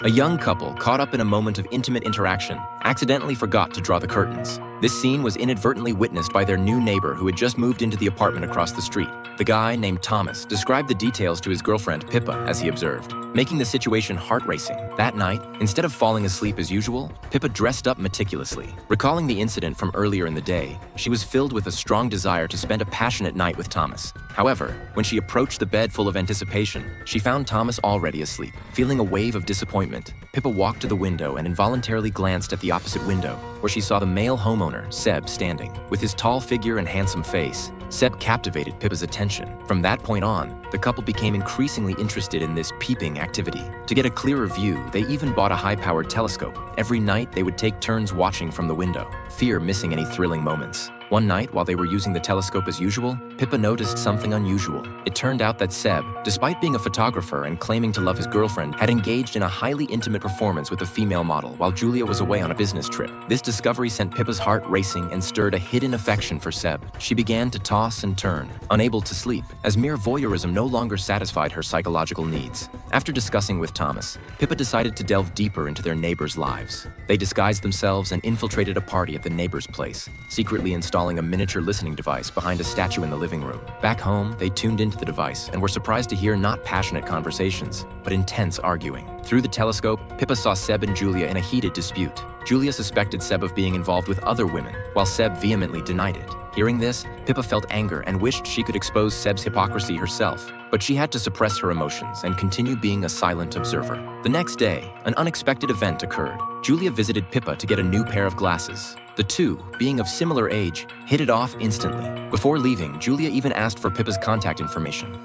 A young couple, caught up in a moment of intimate interaction, accidentally forgot to draw the curtains. This scene was inadvertently witnessed by their new neighbor who had just moved into the apartment across the street. The guy, named Thomas, described the details to his girlfriend, Pippa, as he observed, making the situation heart-racing. That night, instead of falling asleep as usual, Pippa dressed up meticulously. Recalling the incident from earlier in the day, she was filled with a strong desire to spend a passionate night with Thomas. However, when she approached the bed full of anticipation, she found Thomas already asleep. Feeling a wave of disappointment, Pippa walked to the window and involuntarily glanced at the opposite window, where she saw the male homeowner, Seb, standing. With his tall figure and handsome face, Seb captivated Pippa's attention. From that point on, the couple became increasingly interested in this peeping activity. To get a clearer view, they even bought a high-powered telescope. Every night, they would take turns watching from the window, fear missing any thrilling moments. One night, while they were using the telescope as usual, Pippa noticed something unusual. It turned out that Seb, despite being a photographer and claiming to love his girlfriend, had engaged in a highly intimate performance with a female model while Julia was away on a business trip. This discovery sent Pippa's heart racing and stirred a hidden affection for Seb. She began to toss and turn, unable to sleep, as mere voyeurism no longer satisfied her psychological needs. After discussing with Thomas, Pippa decided to delve deeper into their neighbors' lives. They disguised themselves and infiltrated a party at the neighbor's place, secretly installing a miniature listening device behind a statue in the living room. Back home, they tuned into the device and were surprised to hear not passionate conversations, but intense arguing. Through the telescope, Pippa saw Seb and Julia in a heated dispute. Julia suspected Seb of being involved with other women, while Seb vehemently denied it. Hearing this, Pippa felt anger and wished she could expose Seb's hypocrisy herself, but she had to suppress her emotions and continue being a silent observer. The next day, an unexpected event occurred. Julia visited Pippa to get a new pair of glasses. The two, being of similar age, hit it off instantly. Before leaving, Julia even asked for Pippa's contact information.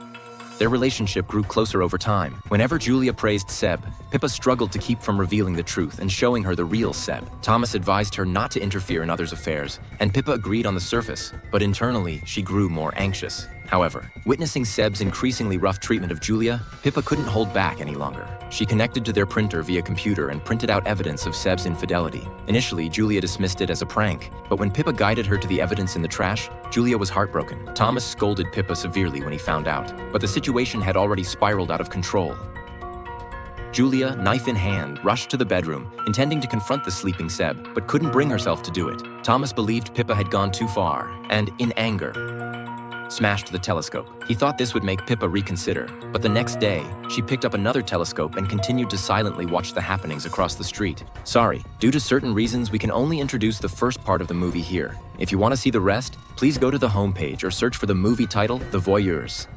Their relationship grew closer over time. Whenever Julia praised Seb, Pippa struggled to keep from revealing the truth and showing her the real Seb. Thomas advised her not to interfere in others' affairs, and Pippa agreed on the surface, but internally, she grew more anxious. However, witnessing Seb's increasingly rough treatment of Julia, Pippa couldn't hold back any longer. She connected to their printer via computer and printed out evidence of Seb's infidelity. Initially, Julia dismissed it as a prank, but when Pippa guided her to the evidence in the trash, Julia was heartbroken. Thomas scolded Pippa severely when he found out, but the situation had already spiraled out of control. Julia, knife in hand, rushed to the bedroom, intending to confront the sleeping Seb, but couldn't bring herself to do it. Thomas believed Pippa had gone too far, and, in anger, smashed the telescope. He thought this would make Pippa reconsider, but the next day, she picked up another telescope and continued to silently watch the happenings across the street. Sorry, due to certain reasons, we can only introduce the first part of the movie here. If you want to see the rest, please go to the homepage or search for the movie title, The Voyeurs.